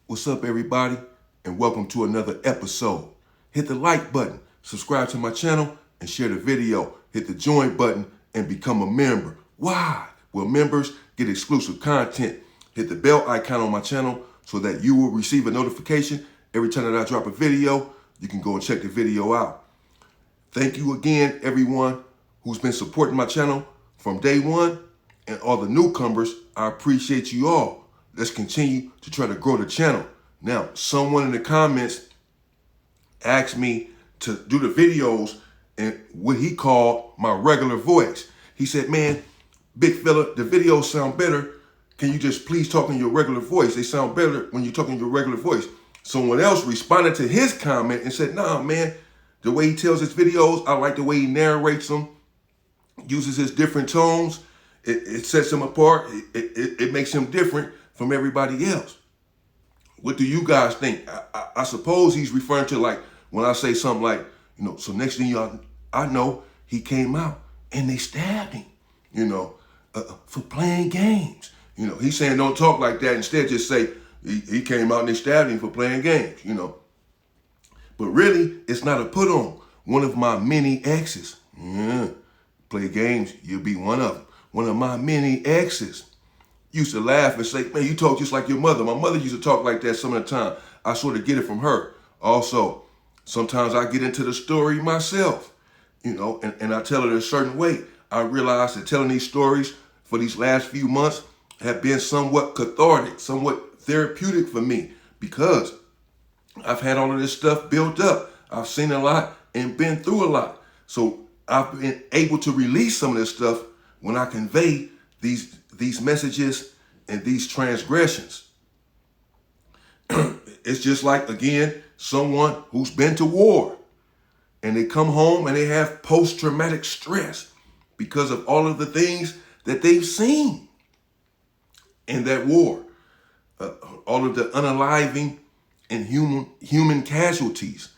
What's up, everybody? And welcome to another episode. Hit the like button, subscribe to my channel, and share the video. Hit the join button and become a member. Why? Well, members get exclusive content. Hit the bell icon on my channel so that you will receive a notification every time that I drop a video. You can go and check the video out. Thank you again, everyone who's been supporting my channel from day one, and all the newcomers. I appreciate you all. Let's continue to try to grow the channel. Now, someone in the comments asked me to do the videos in what he called my regular voice. He said, man, big fella, the videos sound better. Can you just please talk in your regular voice? They sound better when you talk in your regular voice. Someone else responded to his comment and said, nah, man, the way he tells his videos, I like the way he narrates them, uses his different tones. It sets him apart. It makes him different from everybody else. What do you guys think? I suppose he's referring to, like, when I say something like, so next thing I know, he came out and they stabbed him, for playing games. He's saying don't talk like that. Instead, just say he came out and they stabbed him for playing games, But really, it's not a put on. One of my many exes, play games, you'll be one of them. One of my many exes used to laugh and say, man, you talk just like your mother. My mother used to talk like that some of the time. I sort of get it from her. Also, sometimes I get into the story myself, and I tell it a certain way. I realize that telling these stories for these last few months have been somewhat cathartic, somewhat therapeutic for me, because I've had all of this stuff built up. I've seen a lot and been through a lot. So I've been able to release some of this stuff when I convey these messages and these transgressions. It's just like, again, someone who's been to war and they come home and they have post-traumatic stress because of all of the things that they've seen in that war, all of the unaliving and human casualties.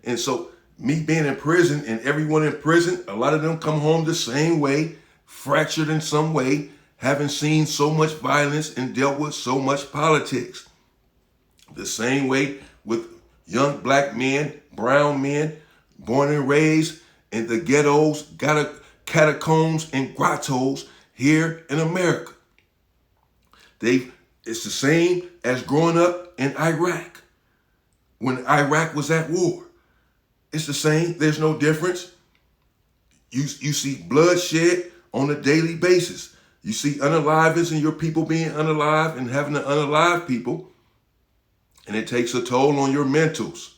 And so me being in prison and everyone in prison, a lot of them come home the same way, fractured in some way, having seen so much violence and dealt with so much politics. The same way with young black men, brown men, born and raised in the ghettos, catacombs and grottos here in America. It's the same as growing up in Iraq, when Iraq was at war. It's the same. There's no difference. You see bloodshed on a daily basis. You see unalivers and your people being unalive and having to unalive people. And it takes a toll on your mentals.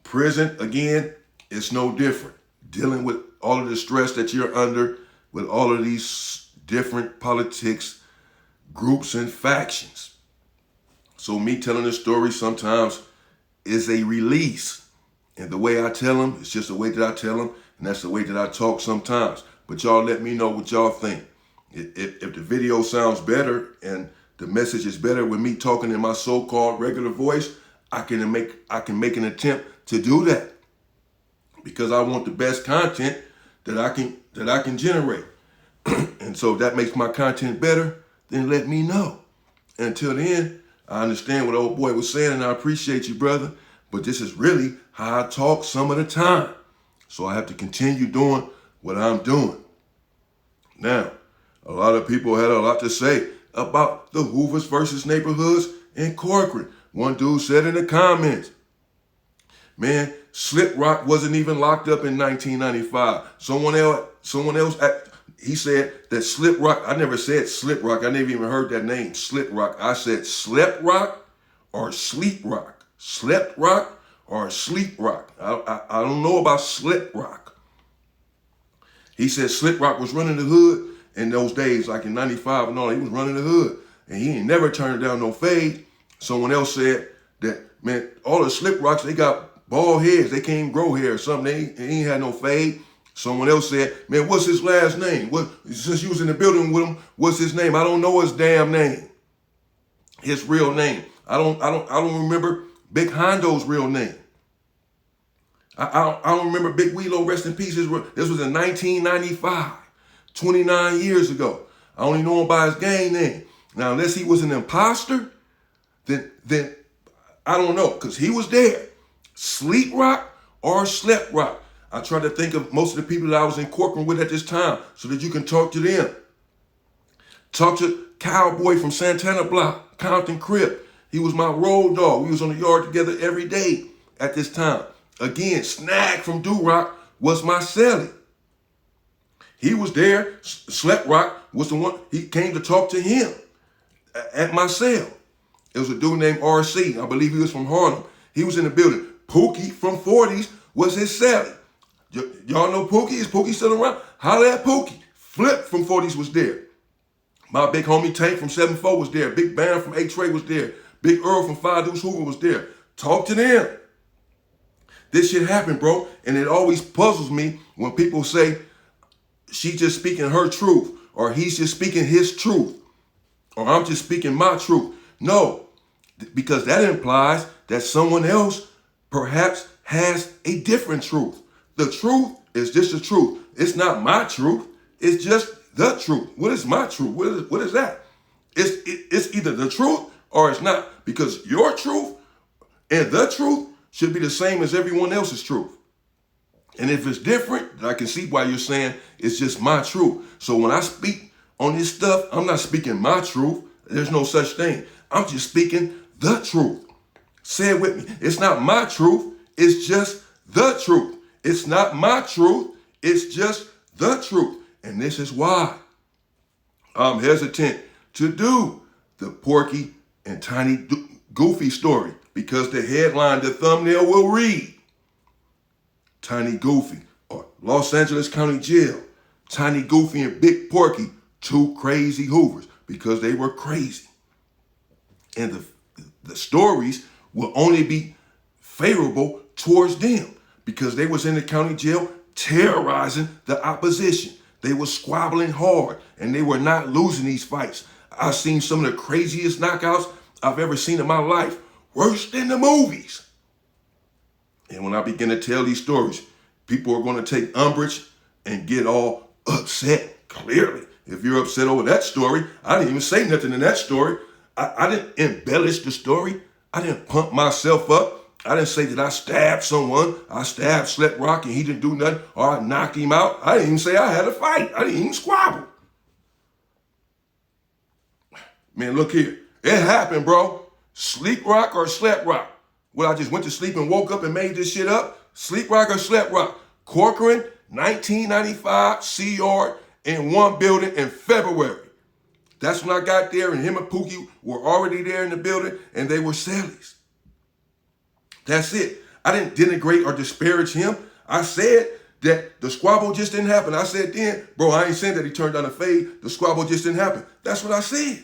Prison, again, it's no different. Dealing with all of the stress that you're under with all of these different politics, groups, and factions. So me telling this story sometimes is a release. And the way I tell them, it's just the way that I tell them. And that's the way that I talk sometimes. But y'all let me know what y'all think. If the video sounds better and the message is better with me talking in my so-called regular voice, I can make an attempt to do that, because I want the best content that I can generate. And so if that makes my content better, then let me know. Until then, I understand what old boy was saying, and I appreciate you, brother. But this is really how I talk some of the time. So I have to continue doing what I'm doing. Now, a lot of people had a lot to say about the Hoovers versus neighborhoods in Corcoran. One dude said in the comments, man, Slip Rock wasn't even locked up in 1995. Someone else, he said that Slip Rock, I never said Slip Rock. I never even heard that name, Slip Rock. I said Slip Rock or Sleep Rock. Slept Rock or Sleep Rock. I don't know about Slip Rock. He said Slip Rock was running the hood in those days, like in 95 and all. He was running the hood, and he ain't never turned down no fade. Someone else said that, man, all the Slip Rocks, they got bald heads. They can't even grow hair or something. They ain't had no fade. Someone else said, man, what's his last name? Since you was in the building with him, what's his name? I don't know his damn name. His real name. I don't remember Big Hondo's real name. I don't remember Big Wheelo, rest in peace. This was in 1995, 29 years ago. I only know him by his gang name. Now, unless he was an imposter, then I don't know, because he was there. Sleep rock or slept rock. I try to think of most of the people that I was in Corcoran with at this time so that you can talk to them. Talk to Cowboy from Santana Block, Compton Crip. He was my road dog. We was on the yard together every day at this time. Again, Snag from Do-Rock was my celly. He was there. Slept Rock was the one. He came to talk to him at my cell. It was a dude named RC. I believe he was from Harlem. He was in the building. Pookie from 40s was his celly. Y'all know Pookie? Is Pookie still around? Holla at Pookie. Flip from 40s was there. My big homie Tank from 7-4 was there. Big Bam from A-Tray was there. Big Earl from 5 Deuce Hoover was there. Talk to them. This shit happened, bro. And it always puzzles me when people say she's just speaking her truth, or he's just speaking his truth, or I'm just speaking my truth. No, because that implies that someone else perhaps has a different truth. The truth is just the truth. It's not my truth. It's just the truth. What is my truth? What is that? It's either the truth or it's not, because your truth and the truth should be the same as everyone else's truth. And if it's different, then I can see why you're saying it's just my truth. So when I speak on this stuff, I'm not speaking my truth. There's no such thing. I'm just speaking the truth. Say it with me. It's not my truth. It's just the truth. It's not my truth. It's just the truth. And this is why I'm hesitant to do the Porky and Tiny Goofy story, because the headline, the thumbnail will read Tiny Goofy or Los Angeles County Jail, Tiny Goofy and Big Porky, two crazy Hoovers, because they were crazy. And the stories will only be favorable towards them because they was in the county jail terrorizing the opposition. They were squabbling hard and they were not losing these fights. I've seen some of the craziest knockouts I've ever seen in my life, worse than the movies. And when I begin to tell these stories, people are going to take umbrage and get all upset. Clearly, if you're upset over that story, I didn't even say nothing in that story. I didn't embellish the story. I didn't pump myself up. I didn't say that I stabbed someone. I stabbed Slept Rock and he didn't do nothing, or I knocked him out. I didn't even say I had a fight. I didn't even squabble. Man, look here. It happened, bro. Sleep Rock or Slept Rock? Well, I just went to sleep and woke up and made this shit up? Sleep Rock or Slept Rock? Corcoran, 1995, Sea Yard, in one building in February. That's when I got there, and him and Pookie were already there in the building, and they were cellies. That's it. I didn't denigrate or disparage him. I said that the squabble just didn't happen. I said then, bro, I ain't saying that he turned down a fade. The squabble just didn't happen. That's what I said.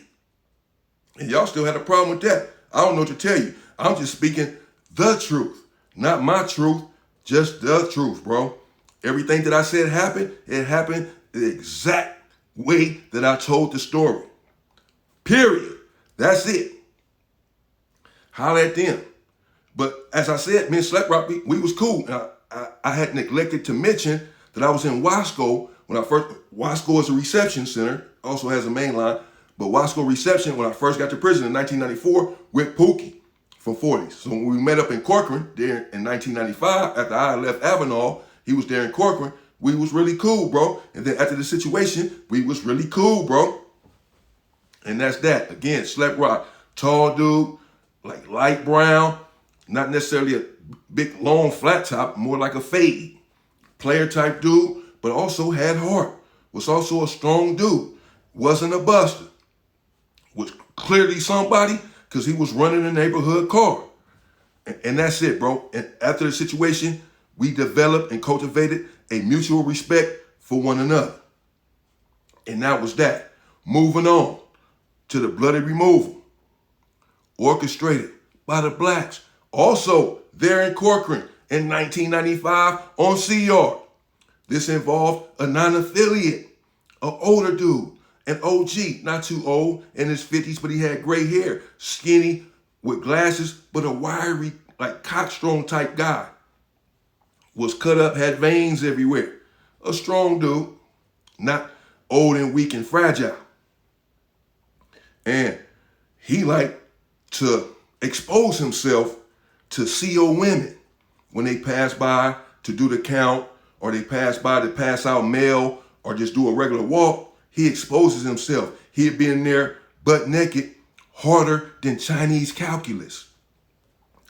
And y'all still had a problem with that. I don't know what to tell you. I'm just speaking the truth, not my truth, just the truth, bro. Everything that I said happened, it happened the exact way that I told the story. Period. That's it. Holla at them. But as I said, me and Slept Rock, we was cool. And I had neglected to mention that I was in Wasco when I first, Wasco is a reception center, also has a main line, but Wasco reception when I first got to prison in 1994 with Pookie from 40s. So when we met up in Corcoran there in 1995, after I left Avenal, he was there in Corcoran, we was really cool, bro. And then after the situation, we was really cool, bro. And that's that. Again, Slept Rock, tall dude, like light brown, not necessarily a big, long, flat top, more like a fade. Player type dude, but also had heart. Was also a strong dude. Wasn't a buster. Was clearly somebody because he was running a neighborhood car. And that's it, bro. And after the situation, we developed and cultivated a mutual respect for one another. And that was that. Moving on to the bloody removal. Orchestrated by the blacks. Also, there in Corcoran in 1995 on Sea Yard. This involved a non-affiliate, an older dude, an OG, not too old, in his 50s, but he had gray hair, skinny, with glasses, but a wiry, like cockstrong type guy. Was cut up, had veins everywhere. A strong dude, not old and weak and fragile. And he like to expose himself to CO women when they pass by to do the count, or they pass by to pass out mail, or just do a regular walk. He exposes himself. He'd be in there butt naked, harder than Chinese calculus.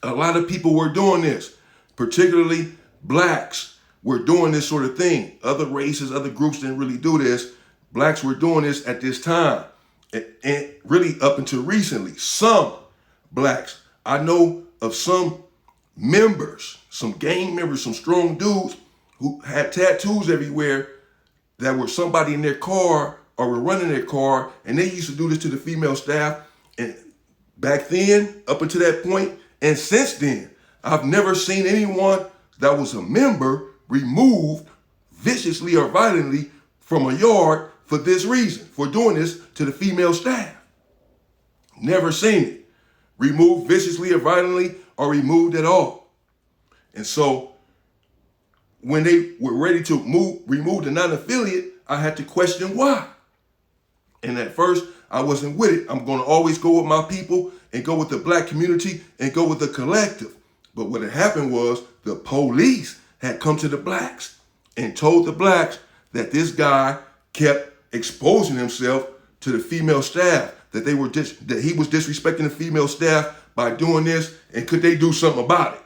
A lot of people were doing this, particularly blacks were doing this sort of thing. Other races, other groups didn't really do this. Blacks were doing this at this time. And really up until recently, some blacks, I know of some members, some gang members, some strong dudes who had tattoos everywhere that were somebody in their car or were running their car, and they used to do this to the female staff. And back then, up until that point, and since then, I've never seen anyone that was a member removed viciously or violently from a yard for this reason, for doing this to the female staff. Never seen it. Removed viciously or violently, or removed at all. And so when they were ready to remove the non-affiliate, I had to question why. And at first, I wasn't with it. I'm going to always go with my people and go with the black community and go with the collective. But what had happened was the police had come to the blacks and told the blacks that this guy kept exposing himself to the female staff, that he was disrespecting the female staff by doing this, and could they do something about it?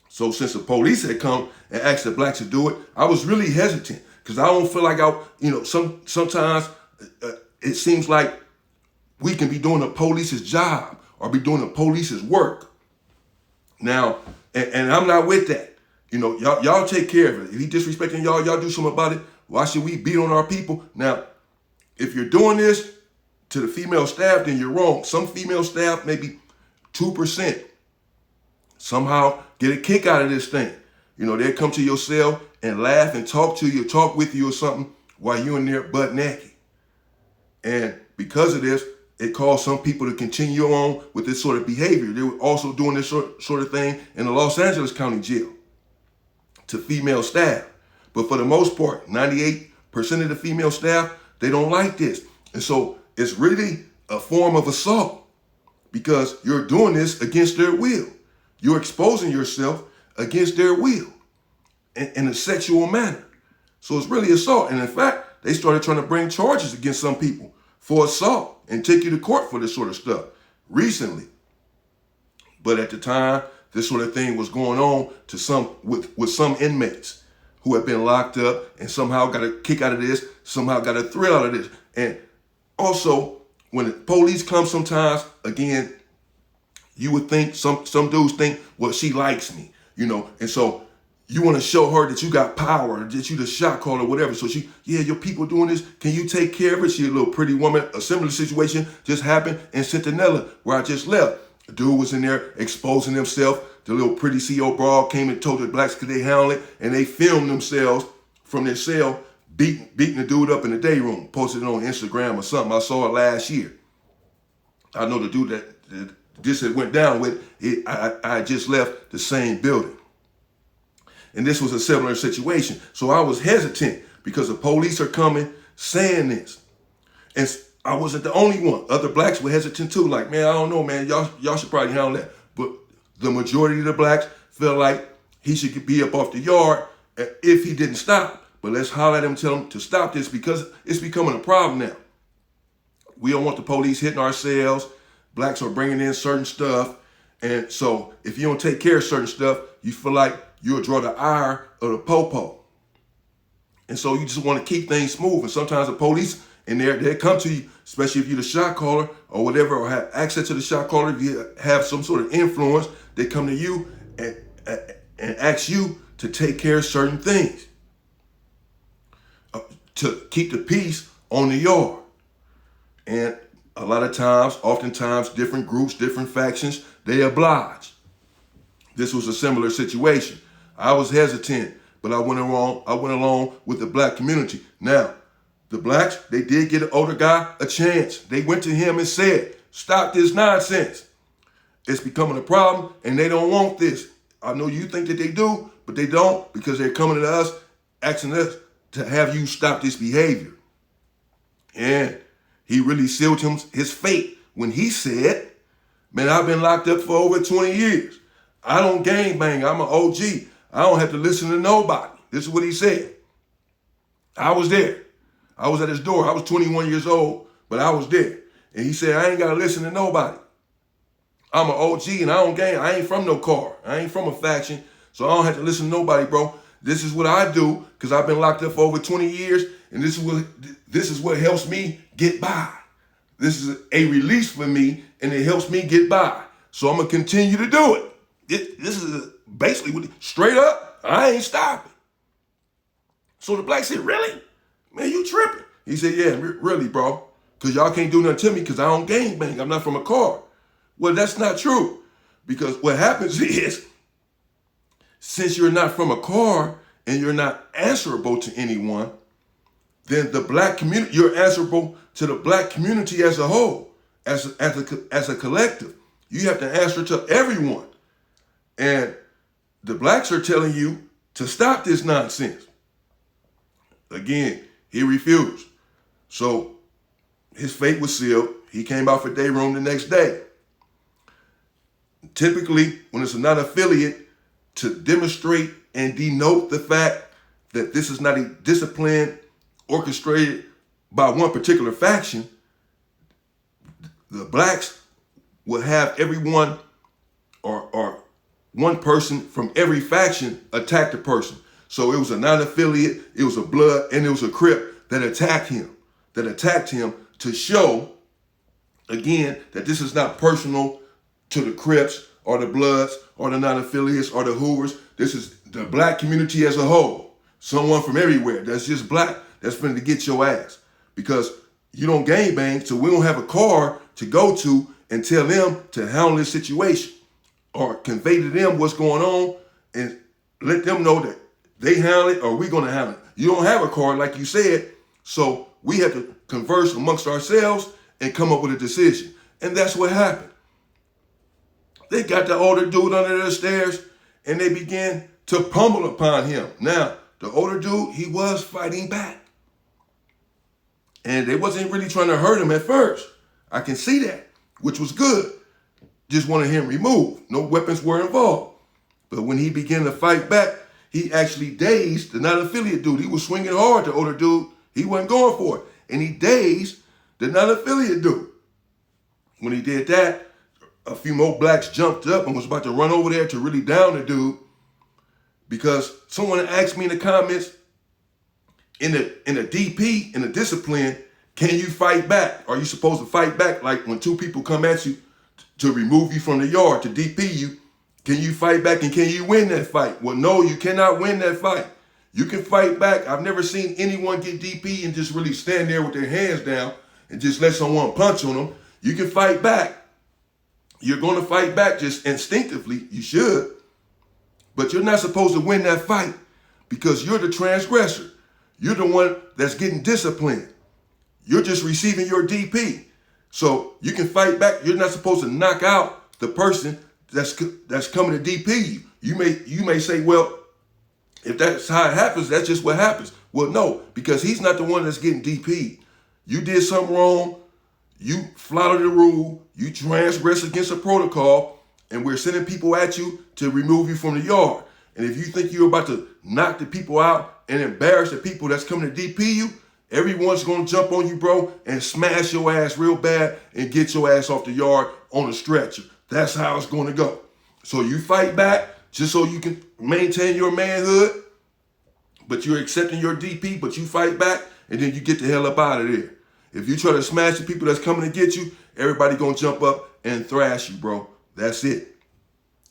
So since the police had come and asked the blacks to do it, I was really hesitant, because I don't feel like sometimes it seems like we can be doing the police's job or be doing the police's work. Now, and I'm not with that. Y'all take care of it. If he disrespecting y'all do something about it. Why should we beat on our people? Now, if you're doing this to the female staff, then you're wrong. Some female staff, maybe 2%, somehow get a kick out of this thing. They'll come to your cell and laugh and talk to you, talk with you or something while you're in there butt naked. And because of this, it caused some people to continue on with this sort of behavior. They were also doing this sort of thing in the Los Angeles County Jail to female staff. But for the most part, 98% of the female staff, they don't like this. And so it's really a form of assault, because you're doing this against their will. You're exposing yourself against their will in a sexual manner. So it's really assault. And in fact, they started trying to bring charges against some people for assault and take you to court for this sort of stuff recently. But at the time, this sort of thing was going on to with some inmates who had been locked up and somehow got a kick out of this, somehow got a thrill out of this. And also, when the police come sometimes, again, you would think, some dudes think, well, she likes me, and so you want to show her that you got power, that you the shot caller or whatever. So your people doing this, can you take care of it? She a little pretty woman. A similar situation just happened in Centinela, where I just left. A dude was in there exposing himself. The little pretty CO broad came and told the blacks could they handle it, and they filmed themselves from their cell beating the dude up in the day room, posted it on Instagram or something. I saw it last year. I know the dude that this had went down with, I just left the same building. And this was a similar situation. So I was hesitant because the police are coming saying this. And I wasn't the only one. Other blacks were hesitant too. Like, man, I don't know, man. Y'all should probably handle that. But the majority of the blacks felt like he should be up off the yard if he didn't stop. But let's holler at him, tell him to stop this, because it's becoming a problem now. We don't want the police hitting our cells. Blacks are bringing in certain stuff. And so if you don't take care of certain stuff, you feel like you'll draw the ire of the popo. And so you just want to keep things smooth. And sometimes the police in there, they come to you, especially if you're the shot caller or whatever, or have access to the shot caller. If you have some sort of influence, they come to you and ask you to take care of certain things, to keep the peace on the yard. And a lot of times, oftentimes, different groups, different factions, they oblige. This was a similar situation. I was hesitant, but I went along with the black community. Now, the blacks, they did get an older guy a chance. They went to him and said, stop this nonsense. It's becoming a problem, and they don't want this. I know you think that they do, but they don't, because they're coming to us, asking us to have you stop this behavior. And he really sealed his fate when he said, Man, I've been locked up for over 20 years. I don't gang bang. I'm an OG. I don't have to listen to nobody. This is what he said. I was there. I was at his door. I was 21 years old, but I was there. And he said, I ain't got to listen to nobody. I'm an OG and I don't gang. I ain't from no car. I ain't from a faction. So I don't have to listen to nobody, bro. This is what I do because I've been locked up for over 20 years. And this is what helps me get by. This is a release for me and it helps me get by. So I'm going to continue to do it. This is basically what, straight up, I ain't stopping. So the black said, really? Man, you tripping. He said, yeah, really, bro. Because y'all can't do nothing to me because I don't gang bang. I'm not from a car. Well, that's not true. Because what happens is, since you're not from a car and you're not answerable to anyone, then the black community, you're answerable to the black community as a whole, as a collective. You have to answer to everyone. And the blacks are telling you to stop this nonsense. Again, he refused. So his fate was sealed. He came out for day room the next day. Typically, when it's a non-affiliate, to demonstrate and denote the fact that this is not a discipline orchestrated by one particular faction, the blacks will have everyone or one person from every faction attack the person. So it was a non-affiliate, it was a blood, and it was a Crip that attacked him to show, again, that this is not personal to the Crips or the Bloods or the non-affiliates or the Hoovers. This is the black community as a whole. Someone from everywhere that's just black that's finna to get your ass. Because you don't gang bang, so we don't have a car to go to and tell them to handle this situation or convey to them what's going on and let them know that they handle it or we're gonna handle it. You don't have a car like you said, so we have to converse amongst ourselves and come up with a decision. And that's what happened. They got the older dude under the stairs and they began to pummel upon him. Now, the older dude, he was fighting back. And they wasn't really trying to hurt him at first. I can see that, which was good. Just wanted him removed. No weapons were involved. But when he began to fight back, he actually dazed the non-affiliate dude. He was swinging hard, the older dude. He wasn't going for it. And he dazed the non-affiliate dude. When he did that, a few more blacks jumped up and was about to run over there to really down the dude, because someone asked me in the comments, in a DP, in a discipline, can you fight back? Are you supposed to fight back? Like when two people come at you to remove you from the yard, to DP you, can you fight back and can you win that fight? Well, no, you cannot win that fight. You can fight back. I've never seen anyone get DP and just really stand there with their hands down and just let someone punch on them. You can fight back. You're going to fight back just instinctively. You should. But you're not supposed to win that fight because you're the transgressor. You're the one that's getting disciplined. You're just receiving your DP. So you can fight back. You're not supposed to knock out the person that's coming to DP you. You may say, well, if that's how it happens, that's just what happens. Well, no, because he's not the one that's getting DP. You did something wrong. You flouted the rule. You transgressed against a protocol, and we're sending people at you to remove you from the yard. And if you think you're about to knock the people out and embarrass the people that's coming to DP you, everyone's going to jump on you, bro, and smash your ass real bad and get your ass off the yard on a stretcher. That's how it's going to go. So you fight back just so you can maintain your manhood, but you're accepting your DP, but you fight back, and then you get the hell up out of there. If you try to smash the people that's coming to get you, everybody going to jump up and thrash you, bro. That's it.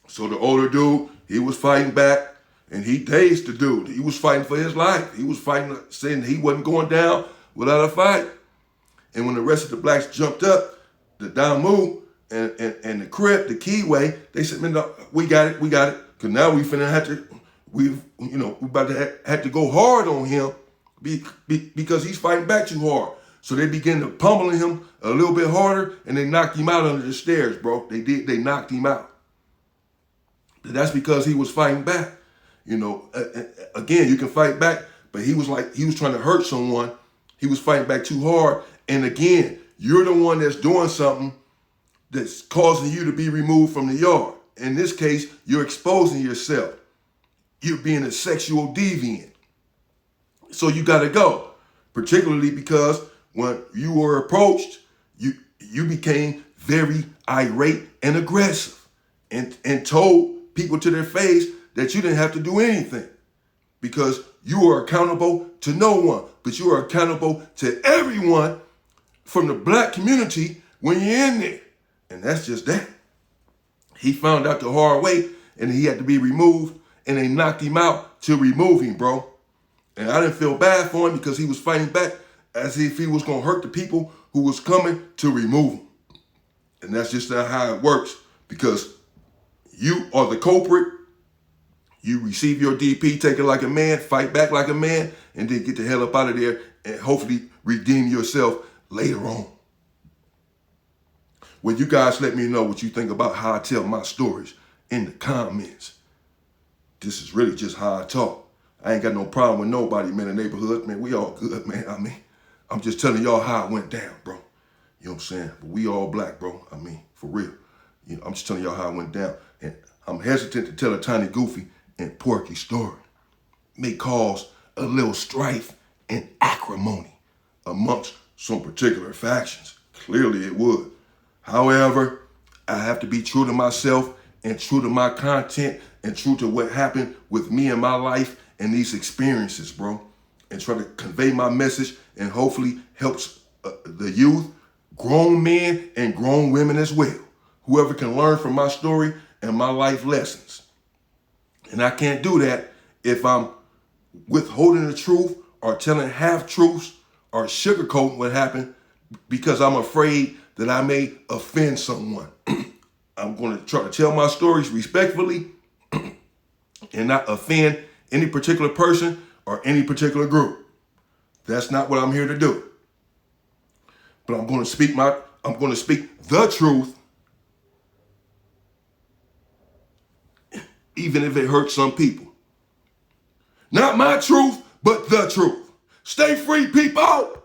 So the older dude, he was fighting back, and he dazed the dude. He was fighting for his life. He was fighting, saying he wasn't going down without a fight. And when the rest of the blacks jumped up, the Damu and the Crip, the Keyway, they said, man, no, we got it. Because now we finna have to, we about to have to go hard on him because he's fighting back too hard. So they began to pummel him a little bit harder, and they knocked him out under the stairs, bro. They knocked him out. That's because he was fighting back. Again, you can fight back, but he was trying to hurt someone. He was fighting back too hard. And again, you're the one that's doing something that's causing you to be removed from the yard. In this case, you're exposing yourself. You're being a sexual deviant. So you got to go, particularly because when you were approached, you became very irate and aggressive and told people to their face that you didn't have to do anything because you are accountable to no one, but you are accountable to everyone from the black community when you're in there. And that's just that. He found out the hard way and he had to be removed, and they knocked him out to remove him, bro. And I didn't feel bad for him because he was fighting back as if he was going to hurt the people who was coming to remove him. And that's just not how it works, because you are the culprit. You receive your DP, take it like a man, fight back like a man, and then get the hell up out of there and hopefully redeem yourself later on. Well, you guys let me know what you think about how I tell my stories in the comments. This is really just how I talk. I ain't got no problem with nobody, man, in the neighborhood. Man, we all good, man. I mean, I'm just telling y'all how it went down, bro. You know what I'm saying? But we all black, bro. I mean, for real. You know, I'm just telling y'all how it went down. And I'm hesitant to tell a tiny, goofy, and porky story. It may cause a little strife and acrimony amongst some particular factions. Clearly it would. However, I have to be true to myself and true to my content and true to what happened with me in my life and these experiences, bro. And try to convey my message and hopefully helps the youth, grown men, and grown women as well. Whoever can learn from my story and my life lessons. And I can't do that if I'm withholding the truth or telling half-truths or sugarcoating what happened because I'm afraid that I may offend someone. I'm going to try to tell my stories respectfully and not offend any particular person or any particular group. That's not what I'm here to do. But I'm going to speak the truth, even if it hurts some people. Not my truth, but the truth. Stay free, people.